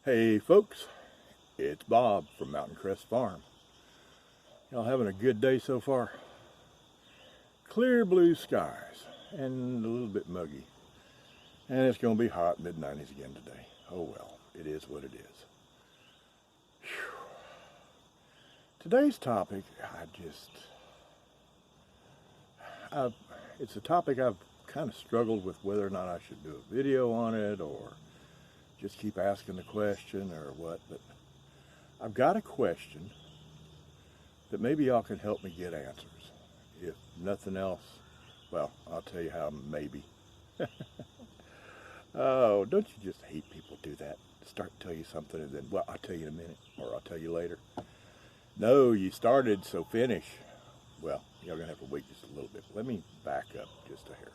Hey folks, it's Bob from Mountain Crest Farm. Y'all having a good day so far? Clear blue skies and a little bit muggy. And it's going to be hot, mid-90s again today. Oh well, it is what it is. Whew. Today's topic, it's a topic I've kind of struggled with whether or not I should do a video on it or just keep asking the question or what, but I've got a question that maybe y'all can help me get answers. If nothing else, well, I'll tell you how maybe. Oh, don't you just hate people do that? Start to tell you something and then, well, I'll tell you in a minute or I'll tell you later. No, you started, so finish. Well, y'all gonna have to wait just a little bit. Let me back up just a hair.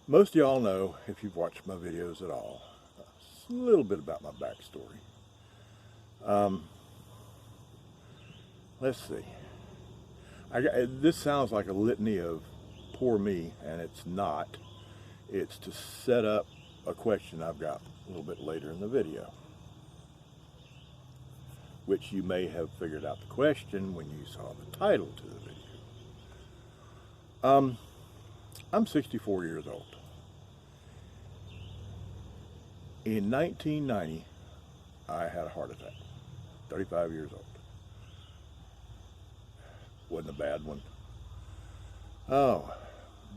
Most of y'all know, if you've watched my videos at all, a little bit about my backstory. Let's see. This sounds like a litany of poor me, and it's not. It's to set up a question I've got a little bit later in the video, which you may have figured out the question when you saw the title to the video. I'm 64 years old. In 1990, I had a heart attack, 35 years old. Wasn't a bad one. Oh,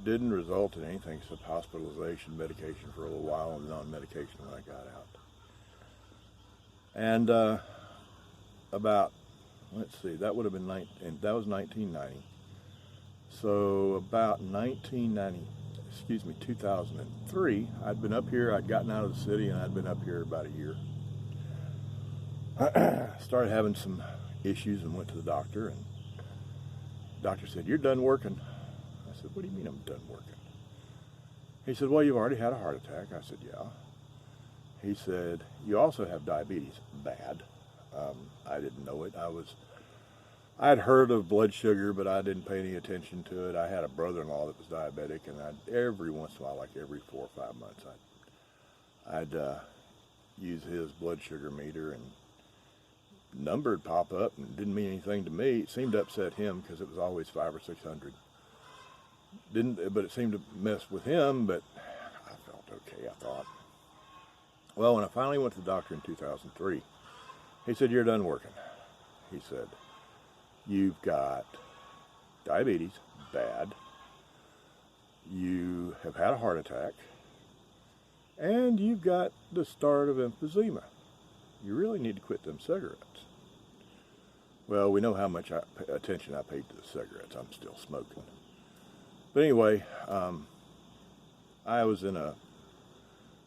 didn't result in anything except hospitalization, medication for a little while, and non-medication when I got out. And let's see, that would have been that was 1990. So about 2003, I'd been up here, I'd gotten out of the city, and I'd been up here about a year. Started having some issues and went to the doctor, and the doctor said, "You're done working." I said, "What do you mean I'm done working?" He said, "Well, you've already had a heart attack." I said, "Yeah." He said, "You also have diabetes." Bad. I didn't know it. I'd heard of blood sugar, but I didn't pay any attention to it. I had a brother-in-law that was diabetic, and every once in a while, like every 4 or 5 months, I'd use his blood sugar meter, and number would pop up, and it didn't mean anything to me. It seemed to upset him because it was always 500 or 600. But it seemed to mess with him. But I felt okay, I thought. Well, when I finally went to the doctor in 2003, he said, "You're done working." He said, "You've got diabetes, bad. You have had a heart attack, and you've got the start of emphysema. You really need to quit them cigarettes." Well, we know how much attention I paid to the cigarettes. I'm still smoking. But anyway, I was in a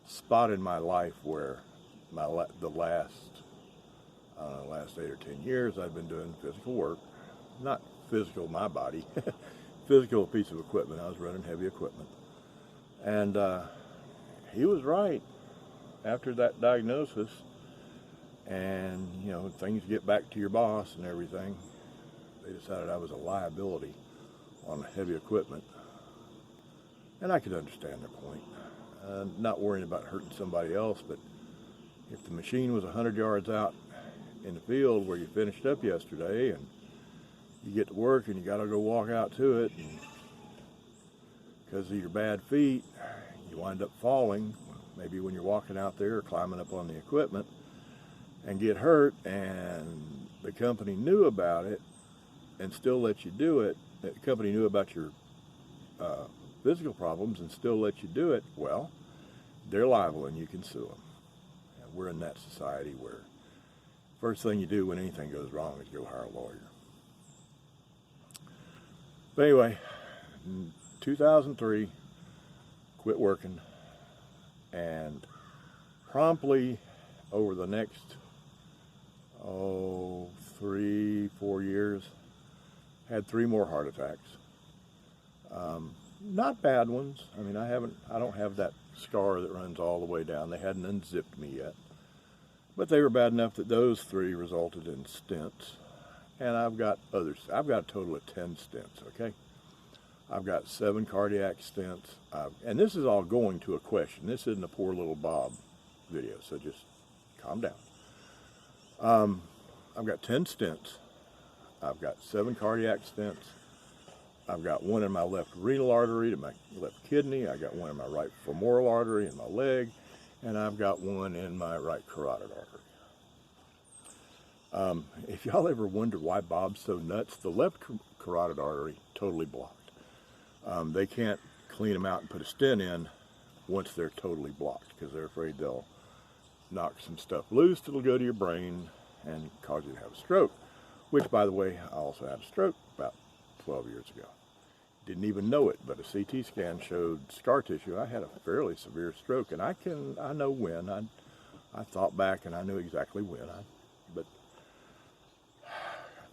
spot in my life where the last 8 or 10 years, I'd been doing physical work. Not physical, my body, physical piece of equipment. I was running heavy equipment. And he was right. After that diagnosis, and things get back to your boss and everything, they decided I was a liability on heavy equipment. And I could understand their point. Not worrying about hurting somebody else, but if the machine was 100 yards out in the field where you finished up yesterday, and you get to work and you got to go walk out to it, and because of your bad feet, you wind up falling, maybe when you're walking out there or climbing up on the equipment, and get hurt, and the company knew about it and still let you do it. The company knew about your physical problems and still let you do it. Well, they're liable and you can sue them. And we're in that society where first thing you do when anything goes wrong is go hire a lawyer. But anyway, in 2003, quit working, and promptly over the next 3-4 years, had 3 more heart attacks. Not bad ones. I mean, I don't have that scar that runs all the way down. They hadn't unzipped me yet. But they were bad enough that those 3 resulted in stents. And I've got others. I've got a total of 10 stents, okay? I've got 7 cardiac stents. And this is all going to a question. This isn't a poor little Bob video, so just calm down. I've got 10 stents. I've got 7 cardiac stents. I've got one in my left renal artery to my left kidney. I got one in my right femoral artery in my leg, and I've got one in my right carotid artery. If y'all ever wonder why Bob's so nuts, the left carotid artery totally blocked. They can't clean them out and put a stent in once they're totally blocked because they're afraid they'll knock some stuff loose that'll go to your brain and cause you to have a stroke, which, by the way, I also had a stroke about 12 years ago. Didn't even know it, but a CT scan showed scar tissue. I had a fairly severe stroke, and I know when. I thought back and I knew exactly when. But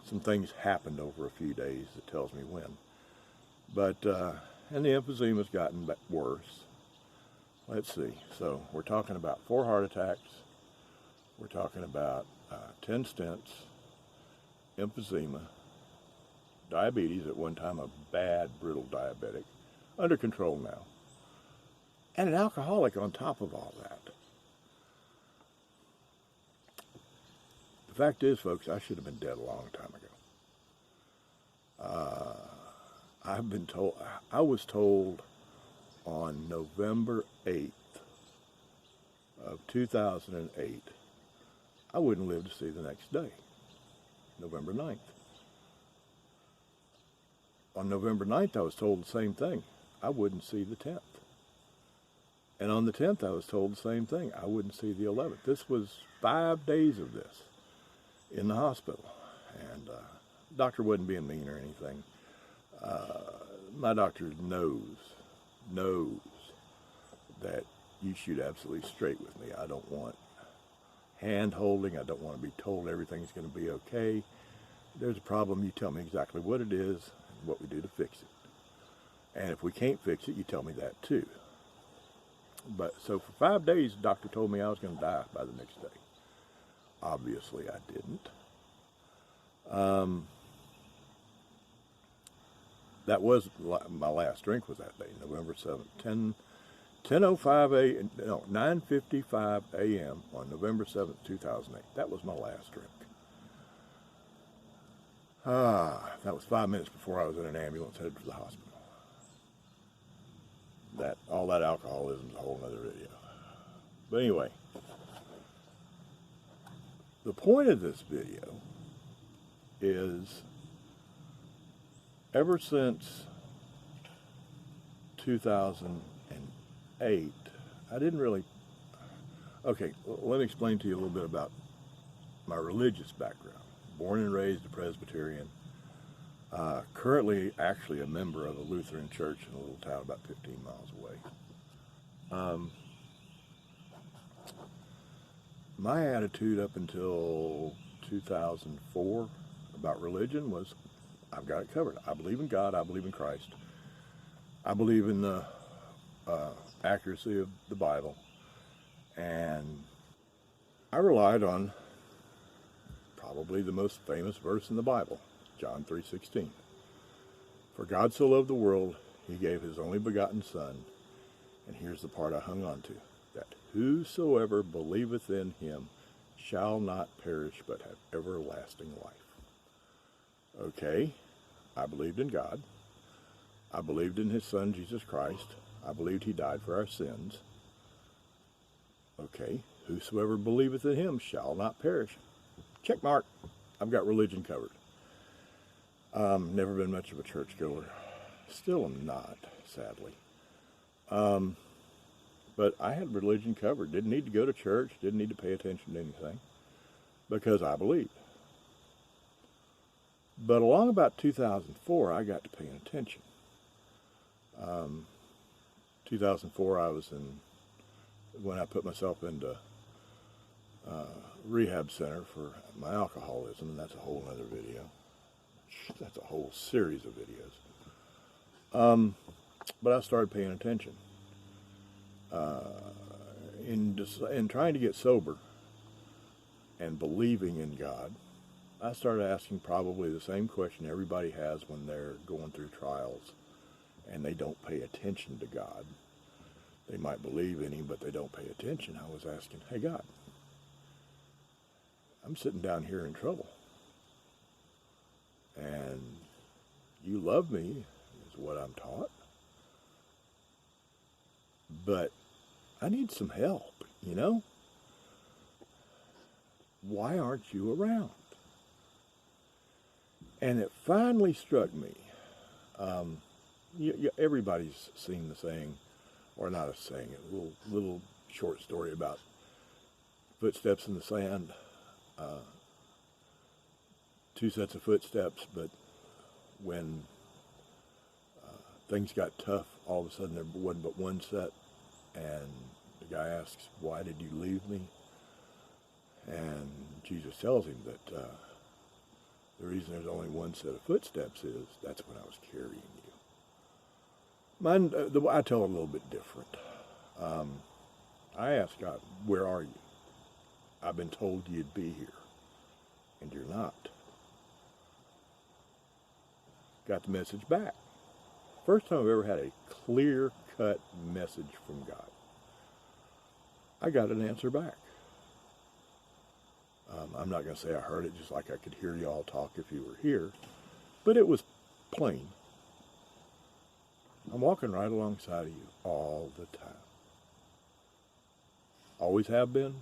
some things happened over a few days that tells me when. But, and the emphysema's gotten worse. Let's see. So we're talking about 4 heart attacks. We're talking about 10 stents, emphysema, diabetes, at one time a bad, brittle diabetic, under control now, and an alcoholic on top of all that. The fact is, folks, I should have been dead a long time ago. I was told on November 8th of 2008, I wouldn't live to see the next day, November 9th. On November 9th, I was told the same thing. I wouldn't see the 10th. And on the 10th, I was told the same thing. I wouldn't see the 11th. This was 5 days of this in the hospital. And the doctor wasn't being mean or anything. My doctor knows that you shoot absolutely straight with me. I don't want hand holding. I don't want to be told everything's going to be okay. There's a problem, you tell me exactly what it is and what we do to fix it. And if we can't fix it, you tell me that too. But so for 5 days, the doctor told me I was going to die by the next day. Obviously, I didn't. That was my last drink was that day, November 7th, 9:55 a.m. on November 7th, 2008. That was my last drink. That was 5 minutes before I was in an ambulance headed for the hospital. All that alcoholism is a whole other video. But anyway, the point of this video is ever since 2008, I didn't really... Okay, let me explain to you a little bit about my religious background. Born and raised a Presbyterian. Currently actually a member of a Lutheran church in a little town about 15 miles away. My attitude up until 2004 about religion was, I've got it covered. I believe in God. I believe in Christ. I believe in the accuracy of the Bible. And I relied on probably the most famous verse in the Bible, John 3:16. For God so loved the world, he gave his only begotten Son. And here's the part I hung on to, that whosoever believeth in him shall not perish but have everlasting life. Okay, I believed in God. I believed in his Son, Jesus Christ. I believed he died for our sins. Okay, whosoever believeth in him shall not perish. Check mark. I've got religion covered. Never been much of a churchgoer. Still am not, sadly. But I had religion covered. Didn't need to go to church. Didn't need to pay attention to anything. Because I believed. But along about 2004, I got to paying attention. 2004, I was when I put myself into rehab center for my alcoholism, and that's a whole other video. That's a whole series of videos. But I started paying attention. In trying to get sober and believing in God, I started asking probably the same question everybody has when they're going through trials and they don't pay attention to God. they might believe in him, but they don't pay attention. I was asking, hey God, I'm sitting down here in trouble, and you love me, is what I'm taught, but I need some help, you know? Why aren't you around? And it finally struck me. Everybody's seen the saying, or not a saying, a little short story about footsteps in the sand. Two sets of footsteps, but when things got tough, all of a sudden there wasn't but one set, and the guy asks, why did you leave me? And Jesus tells him that the reason there's only one set of footsteps is that's when I was carrying you. Mine, I tell it a little bit different. I asked God, where are you? I've been told you'd be here, and you're not. Got the message back. First time I've ever had a clear-cut message from God. I got an answer back. I'm not going to say I heard it just like I could hear y'all talk if you were here, but it was plain. I'm walking right alongside of you all the time. Always have been,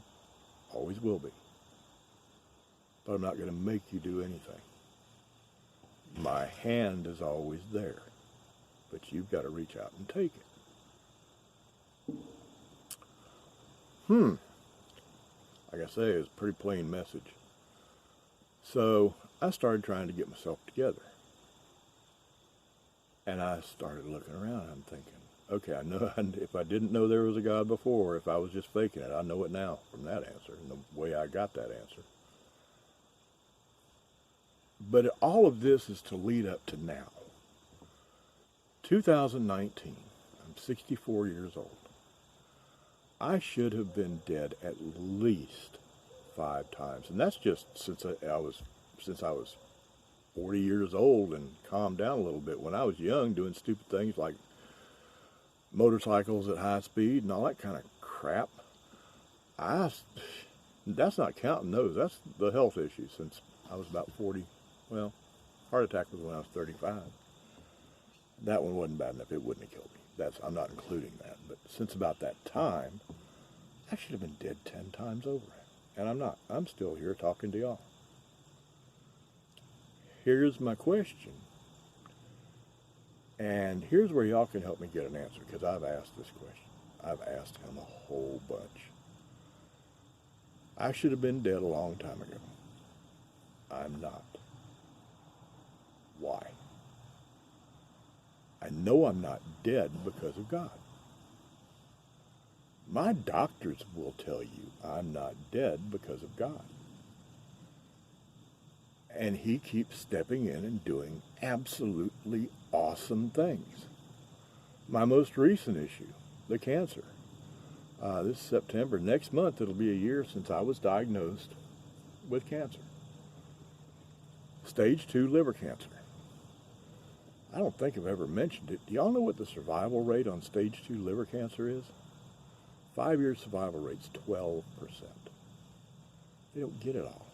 always will be. But I'm not going to make you do anything. My hand is always there, but you've got to reach out and take it. Like I say, it's a pretty plain message. So I started trying to get myself together. And I started looking around. I'm thinking, okay, I know if I didn't know there was a God before, if I was just faking it, I know it now from that answer and the way I got that answer. But all of this is to lead up to now. 2019, I'm 64 years old. I should have been dead at least 5 times. And that's just since I was 40 years old and calmed down a little bit. When I was young, doing stupid things like motorcycles at high speed and all that kind of crap, that's not counting those. That's the health issue since I was about 40. Well, heart attack was when I was 35. That one wasn't bad enough. It wouldn't have killed me. I'm not including that. But since about that time, I should have been dead 10 times over. And I'm not. I'm still here talking to y'all. Here's my question. And here's where y'all can help me get an answer, because I've asked this question. I've asked him a whole bunch. I should have been dead a long time ago. I'm not. Why? I know I'm not dead because of God. My doctors will tell you I'm not dead because of God. And he keeps stepping in and doing absolutely awesome things. My most recent issue, the cancer. This September, next month, it'll be a year since I was diagnosed with cancer. Stage 2 liver cancer. I don't think I've ever mentioned it. Do y'all know what the survival rate on stage 2 liver cancer is? 5-year survival rate's 12%. They don't get it all.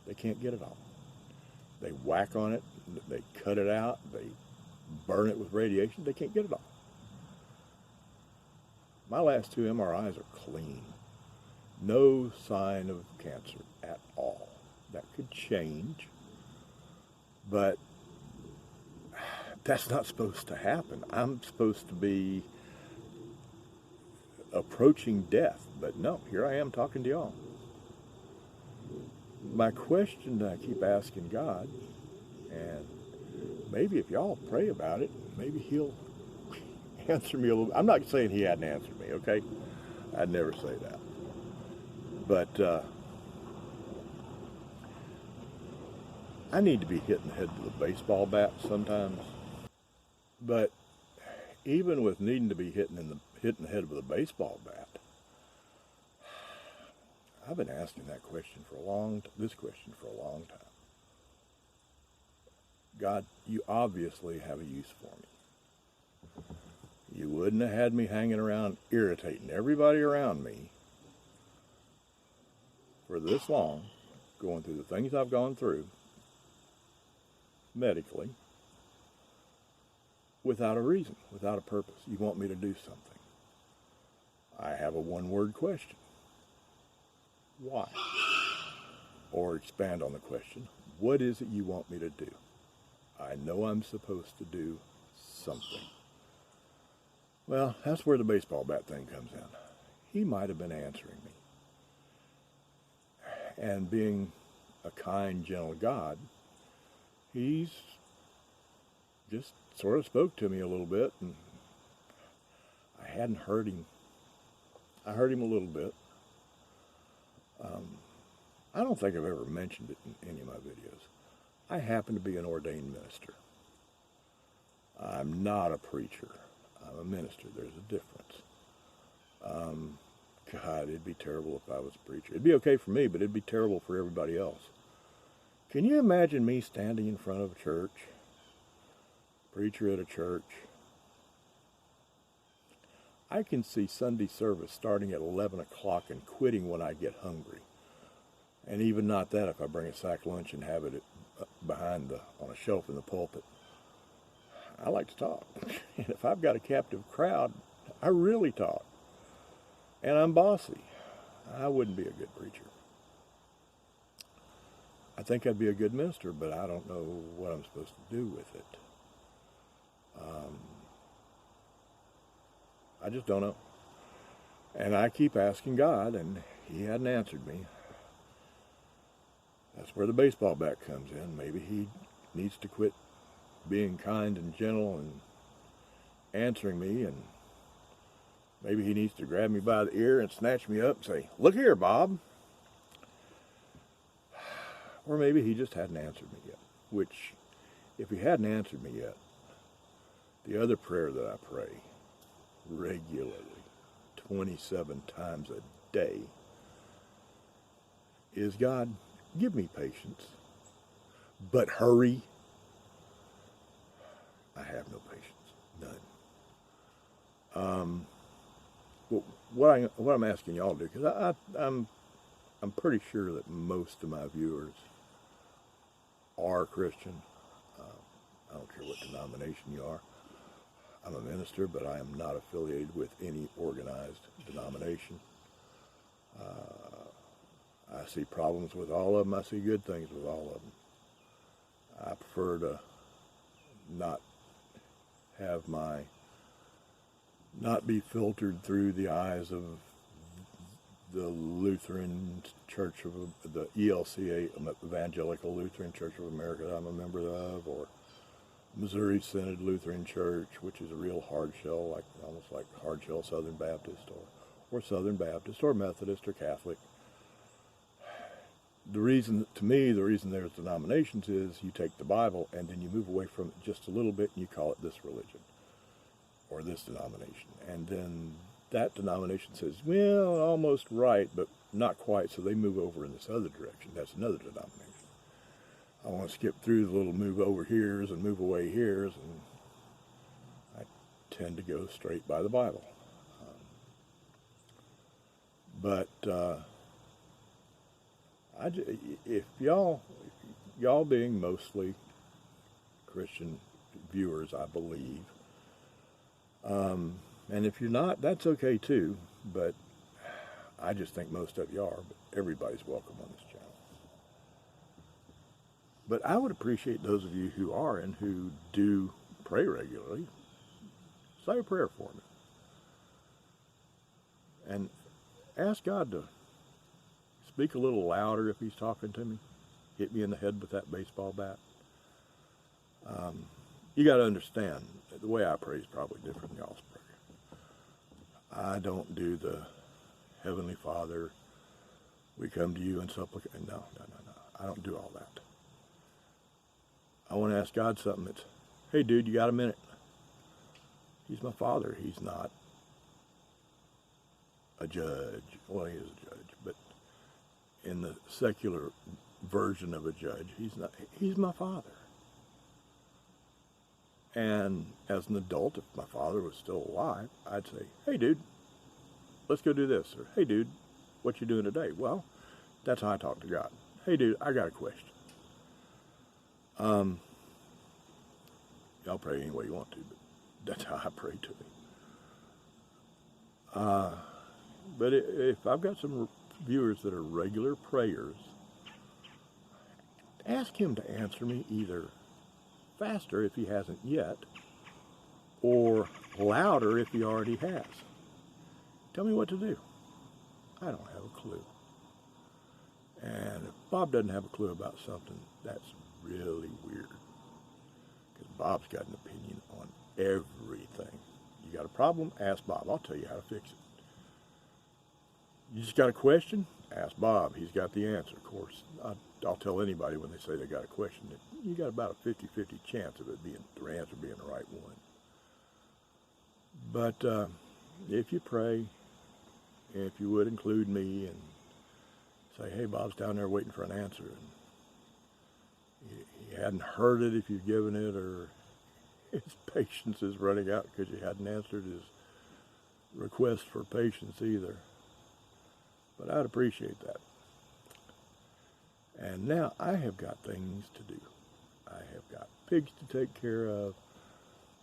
They can't get it all. They whack on it, they cut it out, they burn it with radiation, they can't get it all. My last 2 MRIs are clean. No sign of cancer at all. That could change, but that's not supposed to happen. I'm supposed to be approaching death, but no, here I am talking to y'all. My question that I keep asking God, and maybe if y'all pray about it, maybe he'll answer me a little. I'm not saying he hadn't answered me, okay? I'd never say that. But I need to be hitting the head with a baseball bat sometimes. But even with needing to be hitting the head with a baseball bat, I've been asking this question for a long time. God, you obviously have a use for me. You wouldn't have had me hanging around irritating everybody around me for this long, going through the things I've gone through medically, without a reason, without a purpose. You want me to do something. I have a one-word question. Why? Or expand on the question, what is it you want me to do? I know I'm supposed to do something. Well, that's where the baseball bat thing comes in. He might have been answering me. And being a kind, gentle God, he's just sort of spoke to me a little bit, and I hadn't heard him. I heard him a little bit. I don't think I've ever mentioned it in any of my videos. I happen to be an ordained minister. I'm not a preacher. I'm a minister. There's a difference. God, it'd be terrible if I was a preacher. It'd be okay for me, but it'd be terrible for everybody else. Can you imagine me standing in front of a church, preacher at a church? I can see Sunday service starting at 11 o'clock and quitting when I get hungry. And even not that if I bring a sack lunch and have it behind on a shelf in the pulpit. I like to talk. And if I've got a captive crowd, I really talk. And I'm bossy. I wouldn't be a good preacher. I think I'd be a good minister, but I don't know what I'm supposed to do with it. I just don't know. And I keep asking God, and he hadn't answered me. That's where the baseball bat comes in. Maybe he needs to quit being kind and gentle and answering me, and maybe he needs to grab me by the ear and snatch me up and say, "Look here, Bob." Or maybe he just hadn't answered me yet, which, if he hadn't answered me yet, the other prayer that I pray regularly, 27 times a day, is, God, give me patience, but hurry. I have no patience, none. What I'm asking y'all to do, because I'm pretty sure that most of my viewers are Christian. I don't care what denomination you are. I'm a minister, but I am not affiliated with any organized denomination. I see problems with all of them. I see good things with all of them. I prefer to not be filtered through the eyes of the Lutheran Church of the ELCA, Evangelical Lutheran Church of America, that I'm a member of, or Missouri Synod Lutheran Church, which is a real hard shell, almost like hard shell Southern Baptist, or Southern Baptist, or Methodist, or Catholic. The reason there's denominations is you take the Bible and then you move away from it just a little bit and you call it this religion or this denomination. And then that denomination says, well, almost right, but not quite, so they move over in this other direction. That's another denomination. I want to skip through the little move over here's and move away here's, and I tend to go straight by the Bible. If y'all being mostly Christian viewers, I believe, and if you're not, that's okay too, but I just think most of you are, but everybody's welcome on this channel. But I would appreciate those of you who are and who do pray regularly. Say a prayer for me. And ask God to speak a little louder if he's talking to me. Hit me in the head with that baseball bat. You got to understand, the way I pray is probably different than y'all's prayer. I don't do the Heavenly Father, we come to you and supplicate. No. I don't do all that. I want to ask God something that's, hey dude, you got a minute? He's my Father. He's not a judge. Well, he is a judge, but in the secular version of a judge, he's not. He's my Father. And as an adult, if my father was still alive, I'd say, hey dude, let's go do this. Or, hey dude, what you doing today? Well, that's how I talk to God. Hey dude, I got a question. Y'all pray any way you want to, but that's how I pray to him. But if I've got some viewers that are regular prayers, ask him to answer me either faster if he hasn't yet, or louder if he already has. Tell me what to do. I don't have a clue. And if Bob doesn't have a clue about something, that's really weird. Because Bob's got an opinion on everything. You got a problem? Ask Bob. I'll tell you how to fix it. You just got a question? Ask Bob. He's got the answer. Of course, I'll tell anybody when they say they got a question that you got about a 50-50 chance of it being their answer being the right one. But if you pray, if you would include me and say, hey, Bob's down there waiting for an answer, and he hadn't heard it if you've given it, or his patience is running out because you hadn't answered his request for patience either. But I'd appreciate that. And now I have got things to do. I have got pigs to take care of.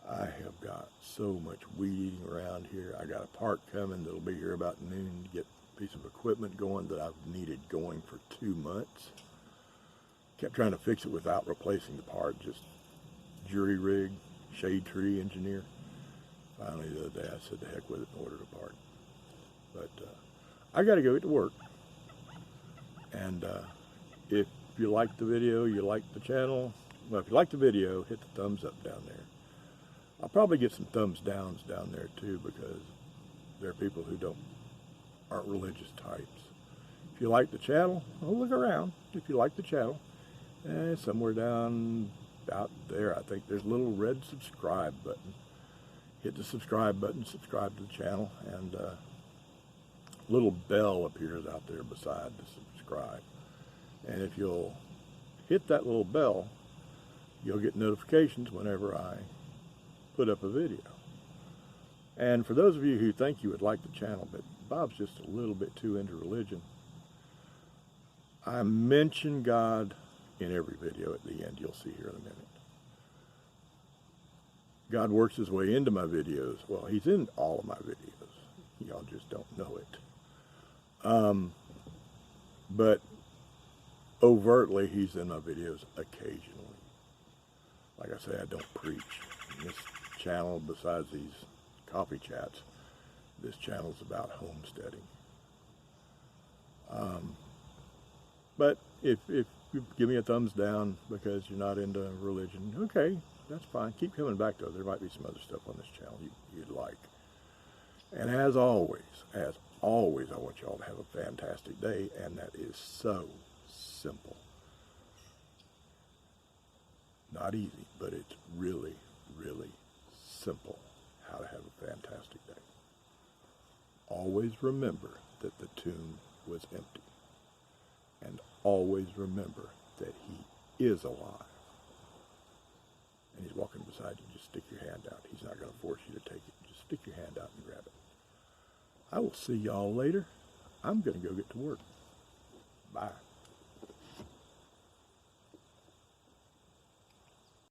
I have got so much weed eating around here. I got a part coming that'll be here about noon to get a piece of equipment going that I've needed going for 2 months. Kept trying to fix it without replacing the part, just jury rig, shade tree engineer. Finally the other day I said the heck with it and ordered a part. But I got to go get to work. And if you like the video, you like the channel, well, if you like the video, hit the thumbs up down there. I'll probably get some thumbs downs down there too, because there are people who aren't religious types. If you like the channel, well, look around. If you like the channel, somewhere down out there, I think there's a little red subscribe button. Hit the subscribe button, subscribe to the channel, and a little bell appears out there beside the subscribe. And if you'll hit that little bell, you'll get notifications whenever I put up a video. And for those of you who think you would like the channel, but Bob's just a little bit too into religion, I mention God in every video at the end. You'll see here in a minute. God works his way into my videos. Well, he's in all of my videos. Y'all just don't know it. But overtly, he's in my videos occasionally. Like I say, I don't preach. This channel, besides these coffee chats, this channel's about homesteading. But if you give me a thumbs down because you're not into religion, okay, that's fine. Keep coming back to it. There might be some other stuff on this channel you'd like. And as always, I want y'all to have a fantastic day, and that is so simple. Not easy, but it's really, really simple how to have a fantastic day. Always remember that the tomb was empty. And always remember that he is alive. And he's walking beside you. Just stick your hand out. He's not going to force you to take it. Just stick your hand out and grab it. I will see y'all later. I'm going to go get to work. Bye.